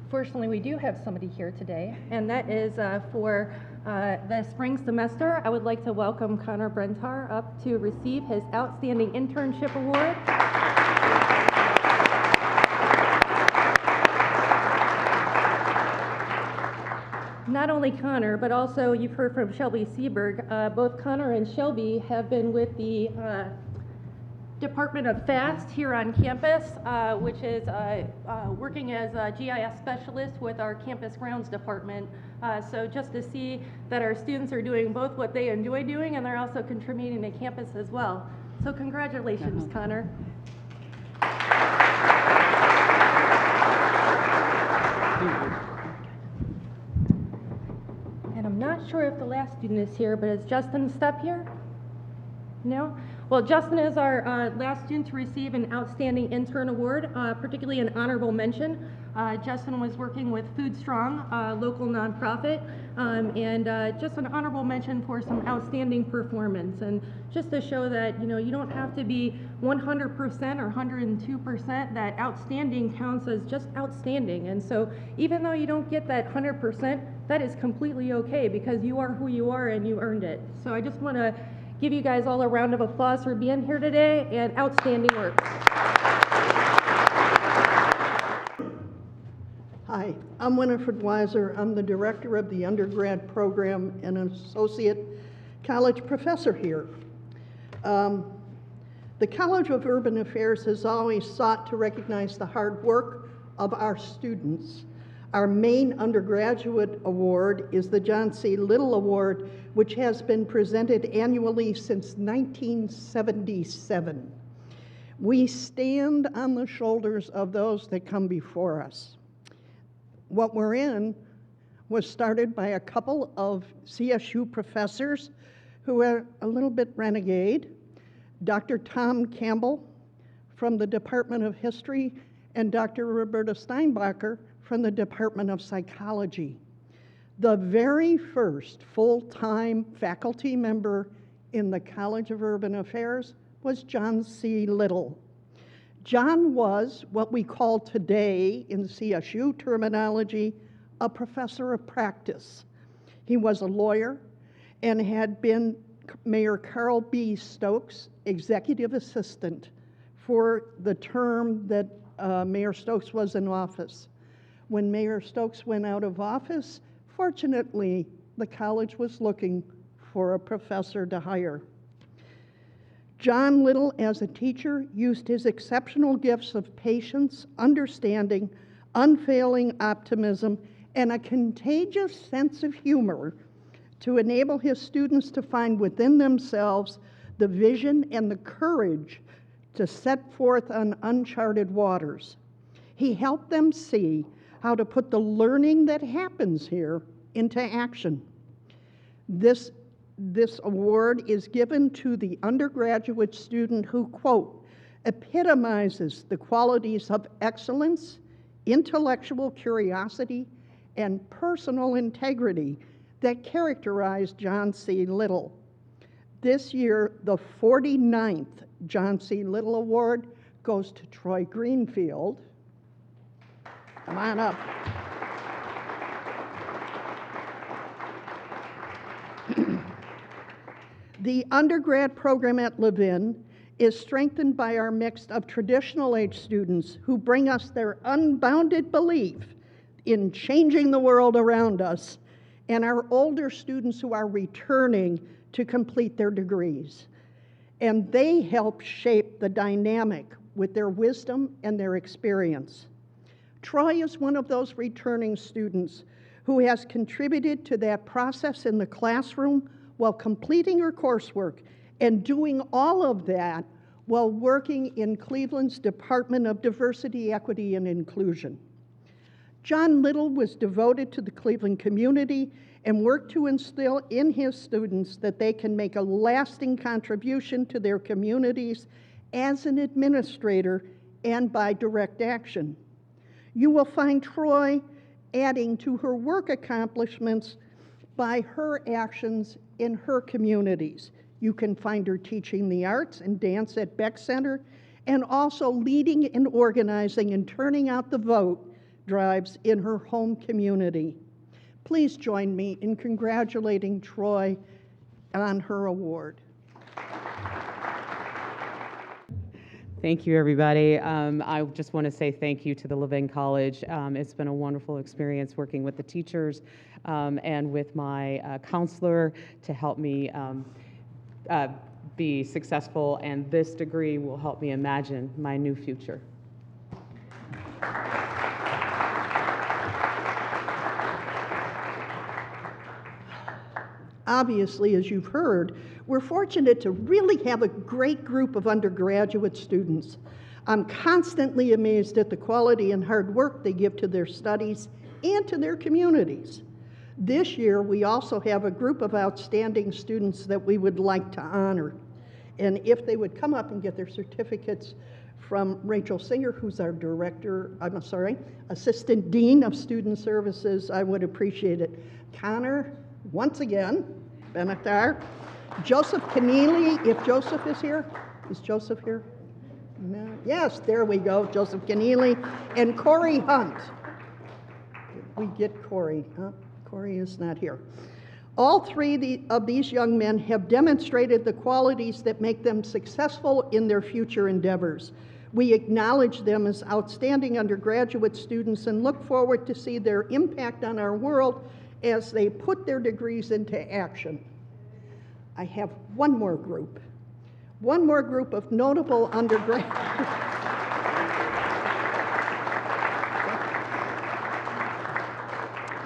Fortunately, we do have somebody here today, and that is for the spring semester. I would like to welcome Connor Brentar up to receive his Outstanding Internship Award. Not only Connor, but also you've heard from Shelbie Seeberg. Both Connor and Shelbie have been with the Department of FAST here on campus, which is working as a GIS specialist with our campus grounds department. So just to see that our students are doing both what they enjoy doing, and they're also contributing to campus as well. So congratulations, Connor. And I'm not sure if the last student is here, but is Justin Stepp here? No? Well, Justin is our last student to receive an Outstanding Intern Award, particularly an honorable mention. Justin was working with Food Strong, a local nonprofit, and just an honorable mention for some outstanding performance. And just to show that, you don't have to be 100% or 102%, that outstanding counts as just outstanding. And so even though you don't get that 100%, that is completely okay because you are who you are and you earned it. So I just want to give you guys all a round of applause for being here today, and outstanding work. Hi, I'm Winifred Weiser. I'm the director of the undergrad program and an associate college professor here. The College of Urban Affairs has always sought to recognize the hard work of our students. Our main undergraduate award is the John C. Little Award, which has been presented annually since 1977. We stand on the shoulders of those that come before us. What we're in was started by a couple of CSU professors who are a little bit renegade, Dr. Tom Campbell from the Department of History and Dr. Roberta Steinbacher from from the Department of Psychology. The very first full-time faculty member in the College of Urban Affairs was John C. Little. John was what we call today, in CSU terminology, a professor of practice. He was a lawyer and had been Mayor Carl B. Stokes' executive assistant for the term that Mayor Stokes was in office. When Mayor Stokes went out of office, fortunately, the college was looking for a professor to hire. John Little, as a teacher, used his exceptional gifts of patience, understanding, unfailing optimism, and a contagious sense of humor to enable his students to find within themselves the vision and the courage to set forth on uncharted waters. He helped them see how to put the learning that happens here into action. This award is given to the undergraduate student who, quote, epitomizes the qualities of excellence, intellectual curiosity, and personal integrity that characterized John C. Little. This year, the 49th John C. Little Award goes to Troy Greenfield. Come on up. The undergrad program at Levin is strengthened by our mix of traditional age students who bring us their unbounded belief in changing the world around us, and our older students who are returning to complete their degrees. And they help shape the dynamic with their wisdom and their experience. Troy is one of those returning students who has contributed to that process in the classroom while completing her coursework and doing all of that while working in Cleveland's Department of Diversity, Equity, and Inclusion. John Little was devoted to the Cleveland community and worked to instill in his students that they can make a lasting contribution to their communities as an administrator and by direct action. You will find Troy adding to her work accomplishments by her actions in her communities. You can find her teaching the arts and dance at Beck Center, and also leading and organizing and turning out the vote drives in her home community. Please join me in congratulating Troy on her award. Thank you, everybody. I just want to say thank you to the Levin College. It's been a wonderful experience working with the teachers and with my counselor to help me be successful, and this degree will help me imagine my new future. Obviously, as you've heard, we're fortunate to really have a great group of undergraduate students. I'm constantly amazed at the quality and hard work they give to their studies and to their communities. This year, we also have a group of outstanding students that we would like to honor. And if they would come up and get their certificates from Rachel Singer, who's our Assistant Dean of Student Services, I would appreciate it. Connor, once again, Benatar. Joseph Keneally, if Joseph is here. Is Joseph here? No. Yes, there we go, Joseph Keneally. And Corey Hunt. We get Corey, huh? Corey is not here. All three of these young men have demonstrated the qualities that make them successful in their future endeavors. We acknowledge them as outstanding undergraduate students and look forward to see their impact on our world as they put their degrees into action. I have one more group of notable undergraduates.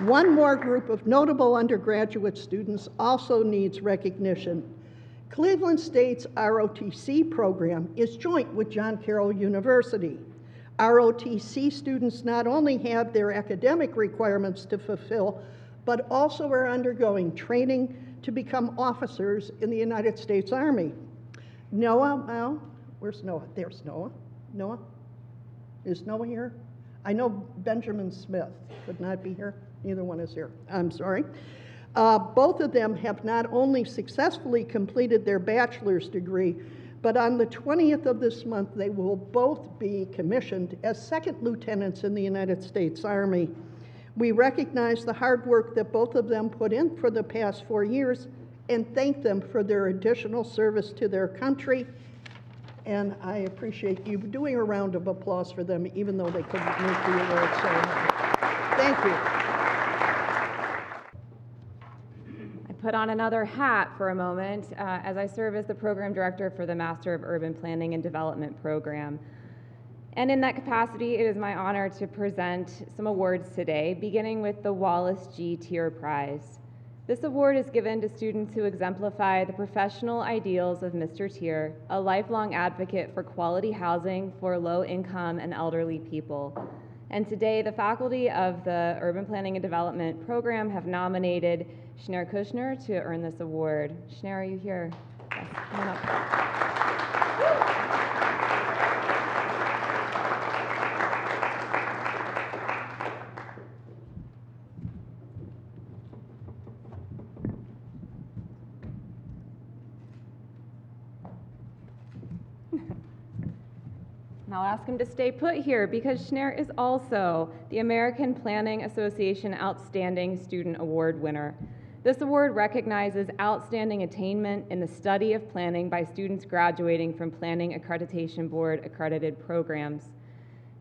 One more group of notable undergraduate students also needs recognition. Cleveland State's ROTC program is joint with John Carroll University. ROTC students not only have their academic requirements to fulfill, but also are undergoing training to become officers in the United States Army. Noah, well, where's Noah? There's Noah. Noah? Is Noah here? I know Benjamin Smith could not be here. Neither one is here. I'm sorry. Both of them have not only successfully completed their bachelor's degree, but on the 20th of this month, they will both be commissioned as second lieutenants in the United States Army. We recognize the hard work that both of them put in for the past 4 years and thank them for their additional service to their country. And I appreciate you doing a round of applause for them, even though they couldn't make the award ceremony. Thank you. I put on another hat for a moment as I serve as the program director for the Master of Urban Planning and Development program. And in that capacity, it is my honor to present some awards today, beginning with the Wallace G. Teare Prize. This award is given to students who exemplify the professional ideals of Mr. Teare, a lifelong advocate for quality housing for low-income and elderly people. And today, the faculty of the Urban Planning and Development program have nominated Schneur Kushner to earn this award. Schneur, are you here? Yes, come on up. And I'll ask him to stay put here because Schneur is also the American Planning Association Outstanding Student Award winner. This award recognizes outstanding attainment in the study of planning by students graduating from Planning Accreditation Board accredited programs.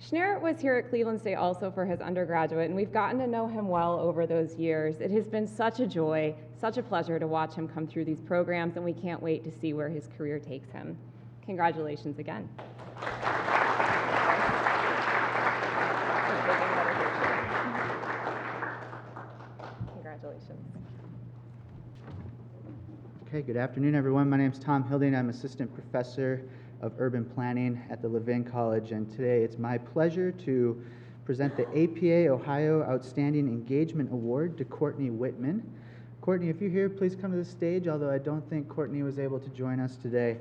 Schneur was here at Cleveland State also for his undergraduate, and we've gotten to know him well over those years. It has been such a joy, such a pleasure to watch him come through these programs, and we can't wait to see where his career takes him. Congratulations again. Congratulations. Okay, good afternoon, everyone. My name is Tom Hilding. I'm assistant professor of urban planning at the Levin College, and today it's my pleasure to present the APA Ohio Outstanding Engagement Award to Courtney Whitman. Courtney, if you're here, please come to the stage, although I don't think Courtney was able to join us today.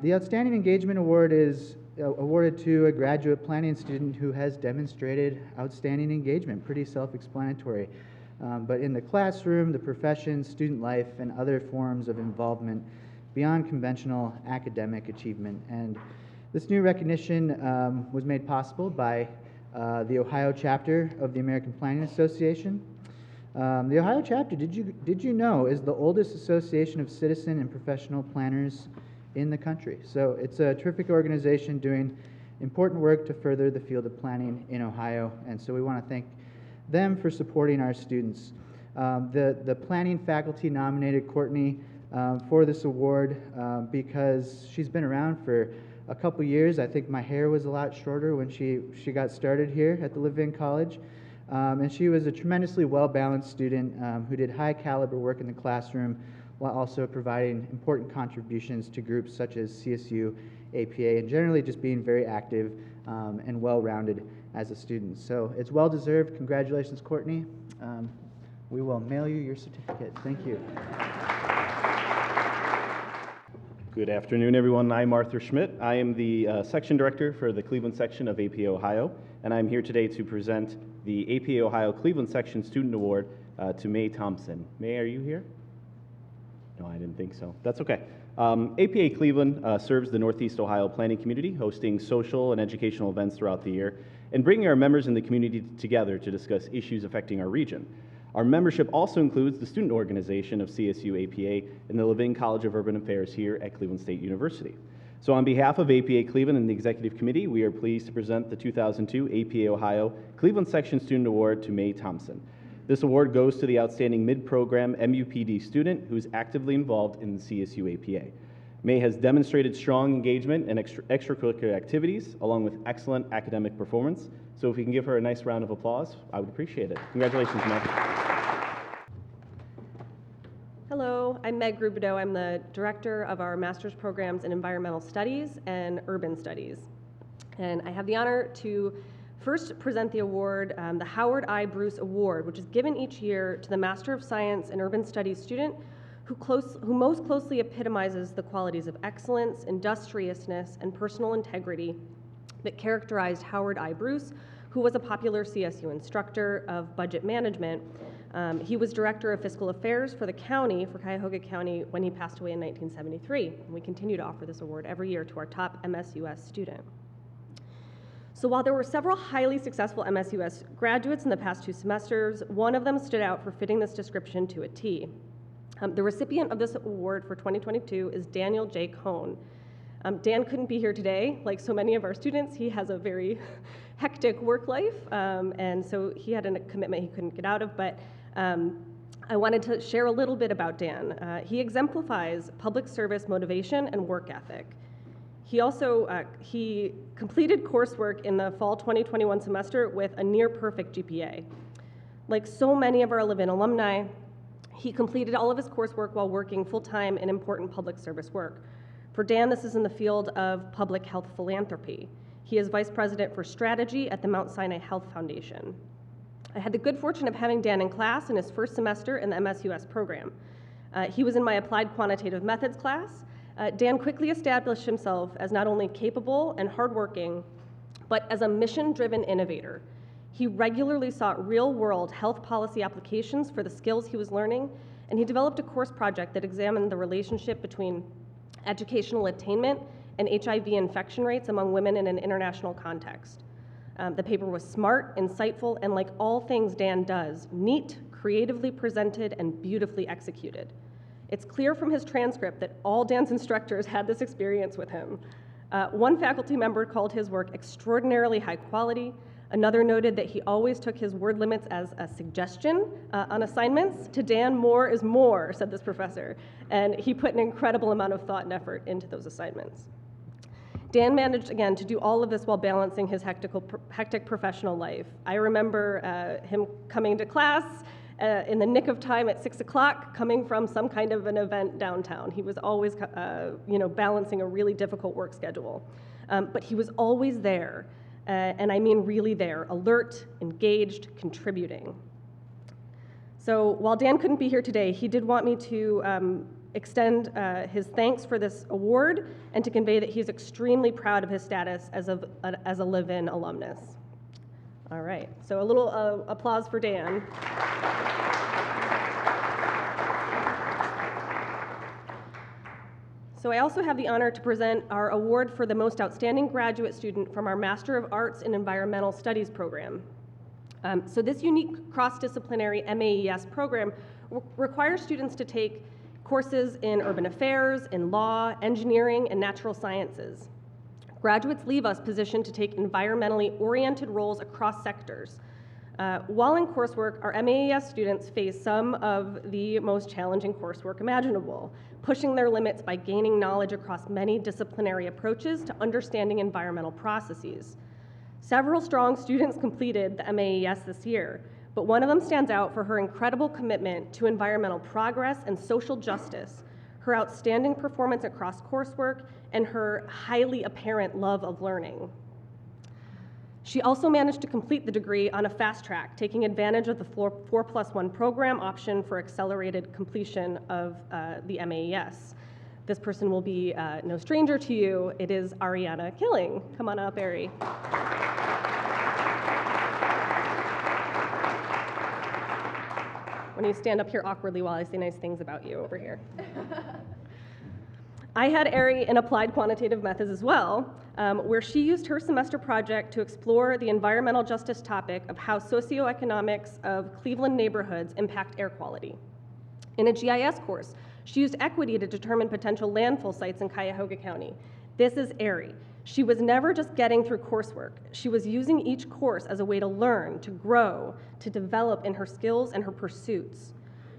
The Outstanding Engagement Award is awarded to a graduate planning student who has demonstrated outstanding engagement, pretty self-explanatory. But in the classroom, the profession, student life, and other forms of involvement beyond conventional academic achievement. And this new recognition was made possible by the Ohio chapter of the American Planning Association. The Ohio chapter, did you know, is the oldest association of citizen and professional planners in the country. So it's a terrific organization doing important work to further the field of planning in Ohio, and so we want to thank them for supporting our students. The planning faculty nominated Courtney for this award because she's been around for a couple years. I think my hair was a lot shorter when she got started here at the Levin College. And she was a tremendously well-balanced student who did high-caliber work in the classroom while also providing important contributions to groups such as CSU, APA, and generally just being very active and well-rounded as a student. So it's well-deserved. Congratulations, Courtney. We will mail you your certificate. Thank you. Good afternoon, everyone. I'm Arthur Schmidt. I am the section director for the Cleveland section of APA Ohio, and I'm here today to present the APA Ohio Cleveland Section Student Award to May Thompson. May, are you here? No, I didn't think so. That's okay. APA Cleveland serves the Northeast Ohio planning community, hosting social and educational events throughout the year, and bringing our members in the community together to discuss issues affecting our region. Our membership also includes the student organization of CSU APA and the Levin College of Urban Affairs here at Cleveland State University. So on behalf of APA Cleveland and the Executive Committee, we are pleased to present the 2002 APA Ohio Cleveland Section Student Award to May Thompson. This award goes to the outstanding mid-program MUPD student who is actively involved in the CSU APA. May has demonstrated strong engagement in extracurricular activities, along with excellent academic performance. So if we can give her a nice round of applause, I would appreciate it. Congratulations, May. Hello, I'm Meg Rubidoux. I'm the director of our master's programs in environmental studies and urban studies. And I have the honor to first present the award, the Howard I. Bruce Award, which is given each year to the Master of Science in Urban Studies student who most closely epitomizes the qualities of excellence, industriousness, and personal integrity that characterized Howard I. Bruce, who was a popular CSU instructor of budget management. He was director of fiscal affairs for the county, for Cuyahoga County, when he passed away in 1973. And we continue to offer this award every year to our top MSUS student. So while there were several highly successful MSUS graduates in the past 2 semesters, one of them stood out for fitting this description to a T. The recipient of this award for 2022 is Daniel J. Cohn. Dan couldn't be here today. Like so many of our students, he has a very hectic work life, and so he had a commitment he couldn't get out of, but I wanted to share a little bit about Dan. He exemplifies public service motivation and work ethic. He also he completed coursework in the fall 2021 semester with a near perfect GPA. Like so many of our Levin alumni, he completed all of his coursework while working full-time in important public service work. For Dan, this is in the field of public health philanthropy. He is vice president for strategy at the Mount Sinai Health Foundation. I had the good fortune of having Dan in class in his first semester in the MSUS program. He was in my applied quantitative methods class. Dan quickly established himself as not only capable and hardworking, but as a mission-driven innovator. He regularly sought real-world health policy applications for the skills he was learning, and he developed a course project that examined the relationship between educational attainment and HIV infection rates among women in an international context. The paper was smart, insightful, and like all things Dan does, neat, creatively presented, and beautifully executed. It's clear from his transcript that all Dan's instructors had this experience with him. One faculty member called his work extraordinarily high quality. Another noted that he always took his word limits as a suggestion on assignments. To Dan, more is more, said this professor, and he put an incredible amount of thought and effort into those assignments. Dan managed, again, to do all of this while balancing his hectic professional life. I remember him coming to class in the nick of time at 6 o'clock, coming from some kind of an event downtown. He was always balancing a really difficult work schedule. But he was always there, and I mean really there, alert, engaged, contributing. So while Dan couldn't be here today, he did want me to extend his thanks for this award and to convey that he's extremely proud of his status as a Levin alumnus. All right, so a little applause for Dan. So I also have the honor to present our award for the most outstanding graduate student from our Master of Arts in Environmental Studies program. So this unique cross-disciplinary MAES program requires students to take courses in urban affairs, in law, engineering, and natural sciences. Graduates leave us positioned to take environmentally oriented roles across sectors. While in coursework, our MAES students face some of the most challenging coursework imaginable, pushing their limits by gaining knowledge across many disciplinary approaches to understanding environmental processes. Several strong students completed the MAES this year, but one of them stands out for her incredible commitment to environmental progress and social justice, her outstanding performance across coursework, and her highly apparent love of learning. She also managed to complete the degree on a fast track, taking advantage of the 4+1 program option for accelerated completion of the MAES. This person will be no stranger to you. It is Arianna Killing. Come on up, Ari. When you stand up here awkwardly while I say nice things about you over here. I had Ari in applied quantitative methods as well, where she used her semester project to explore the environmental justice topic of how socioeconomics of Cleveland neighborhoods impact air quality. In a GIS course, she used equity to determine potential landfill sites in Cuyahoga County. This is Ari. She was never just getting through coursework. She was using each course as a way to learn, to grow, to develop in her skills and her pursuits.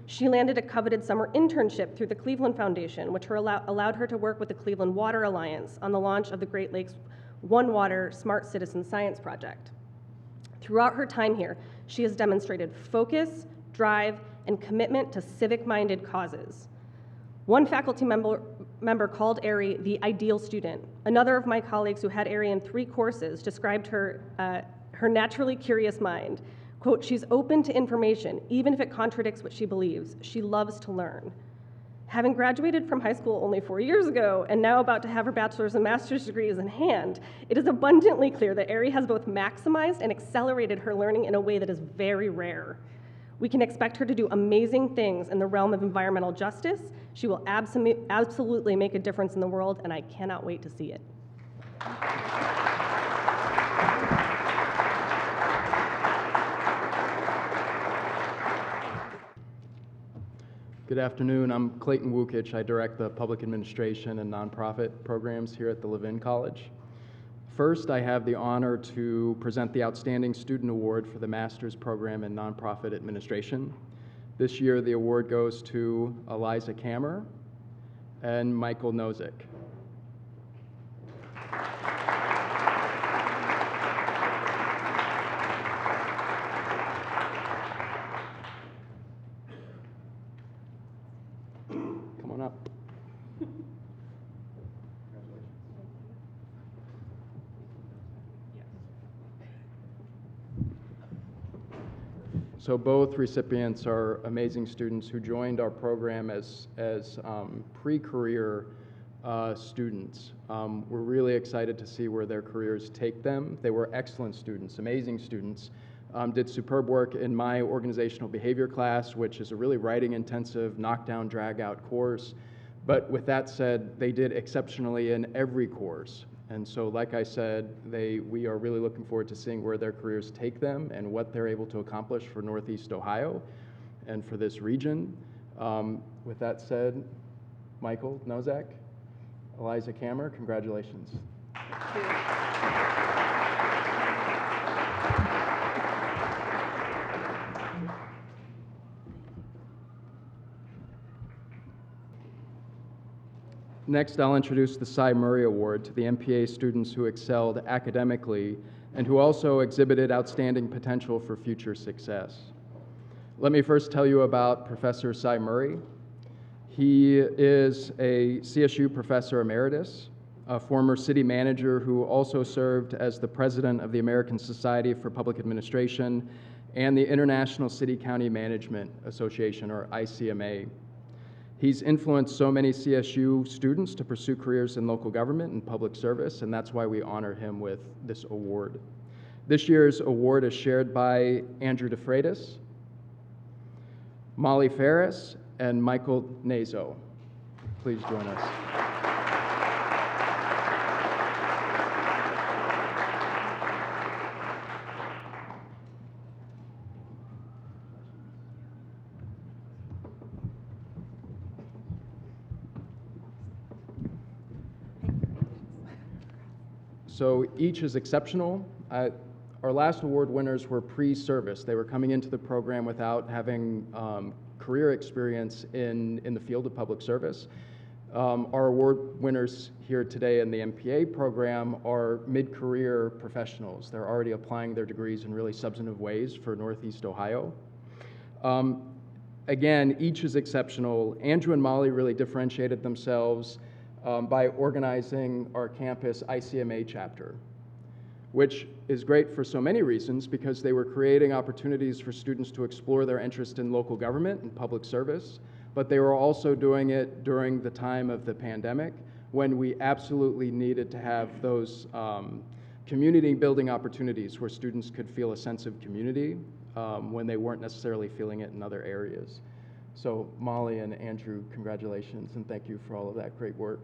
She landed a coveted summer internship through the Cleveland Foundation, which allowed her to work with the Cleveland Water Alliance on the launch of the Great Lakes One Water Smart Citizen Science Project. Throughout her time here, she has demonstrated focus, drive, and commitment to civic-minded causes. One faculty member called Ari the ideal student. Another of my colleagues who had Ari in 3 courses described her naturally curious mind. Quote, she's open to information, even if it contradicts what she believes. She loves to learn. Having graduated from high school only 4 years ago and now about to have her bachelor's and master's degrees in hand, it is abundantly clear that Ari has both maximized and accelerated her learning in a way that is very rare. We can expect her to do amazing things in the realm of environmental justice. She will absolutely make a difference in the world, and I cannot wait to see it. Good afternoon. I'm Clayton Wukich. I direct the public administration and nonprofit programs here at the Levin College. First, I have the honor to present the Outstanding Student Award for the Master's Program in Nonprofit Administration. This year, the award goes to Eliza Kammer and Michael Nozick. Come on up. So both recipients are amazing students who joined our program as pre-career students. We're really excited to see where their careers take them. They were excellent students, amazing students. Did superb work in my organizational behavior class, which is a really writing-intensive, knockdown, drag-out course. But with that said, they did exceptionally in every course. And so, like I said, we are really looking forward to seeing where their careers take them and what they're able to accomplish for Northeast Ohio and for this region. With that said, Michael Nozick, Eliza Kammer, congratulations. Thank you. Next, I'll introduce the Cy Murray Award to the MPA students who excelled academically and who also exhibited outstanding potential for future success. Let me first tell you about Professor Cy Murray. He is a CSU professor emeritus, a former city manager who also served as the president of the American Society for Public Administration and the International City County Management Association, or ICMA. He's influenced so many CSU students to pursue careers in local government and public service, and that's why we honor him with this award. This year's award is shared by Andrew DeFreitas, Molly Ferris, and Michael Nazo. Please join us. So each is exceptional. Our last award winners were pre-service. They were coming into the program without having career experience in the field of public service. Our award winners here today in the MPA program are mid-career professionals. They're already applying their degrees in really substantive ways for Northeast Ohio. Again, each is exceptional. Andrew and Molly really differentiated themselves by organizing our campus ICMA chapter, which is great for so many reasons because they were creating opportunities for students to explore their interest in local government and public service, but they were also doing it during the time of the pandemic when we absolutely needed to have those community building opportunities where students could feel a sense of community when they weren't necessarily feeling it in other areas. So Molly and Andrew, congratulations, and thank you for all of that great work.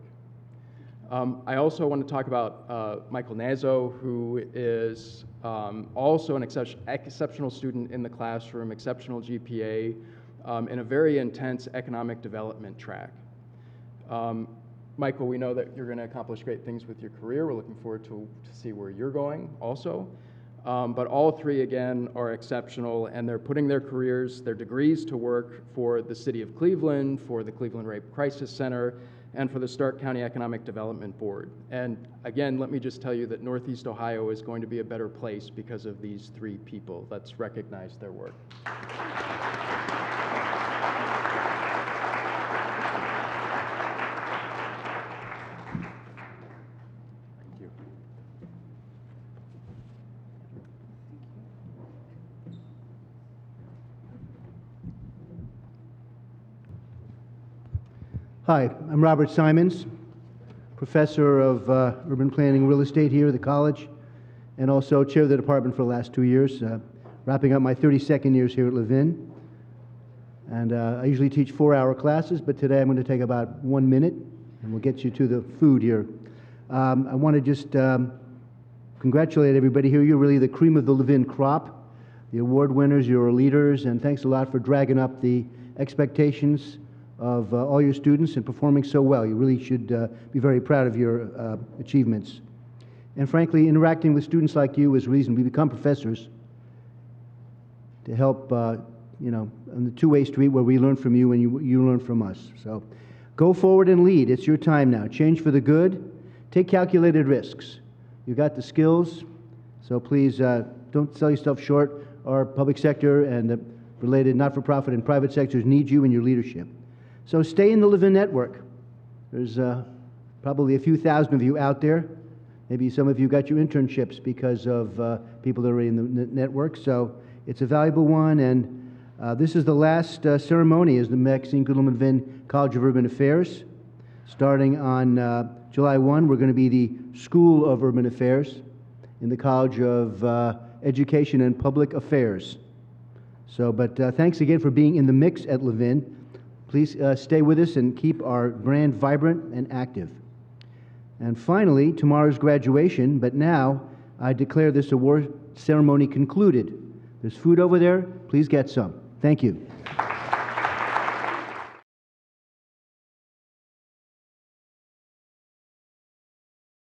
I also want to talk about Michael Nazo, who is also an exceptional student in the classroom, exceptional GPA, in a very intense economic development track. Michael, we know that you're going to accomplish great things with your career. We're looking forward to see where you're going also. But all three, again, are exceptional, and they're putting their careers, their degrees to work for the City of Cleveland, for the Cleveland Rape Crisis Center, and for the Stark County Economic Development Board. And again, let me just tell you that Northeast Ohio is going to be a better place because of these three people. Let's recognize their work. Hi, I'm Robert Simons, professor of urban planning and real estate here at the college, and also chair of the department for the last 2 years, wrapping up my 32nd years here at Levin. And I usually teach 4-hour classes, but today I'm going to take about 1 minute, and we'll get you to the food here. I want to just congratulate everybody here. You're really the cream of the Levin crop. The award winners, your leaders, and thanks a lot for dragging up the expectations of all your students and performing so well. You really should be very proud of your achievements. And frankly, interacting with students like you is the reason we become professors, to help, you know, on the two-way street where we learn from you and you learn from us. So go forward and lead. It's your time now. Change for the good. Take calculated risks. You got the skills, so please don't sell yourself short. Our public sector and the related not-for-profit and private sectors need you and your leadership. So stay in the Levin network. There's probably a few thousand of you out there. Maybe some of you got your internships because of people that are in the network. So it's a valuable one. And this is the last ceremony as the Maxine Goodman Levin College of Urban Affairs. Starting on July 1, we're going to be the School of Urban Affairs in the College of Education and Public Affairs. So, but thanks again for being in the mix at Levin. Please stay with us and keep our brand vibrant and active. And finally, tomorrow's graduation, but now I declare this award ceremony concluded. There's food over there. Please get some. Thank you.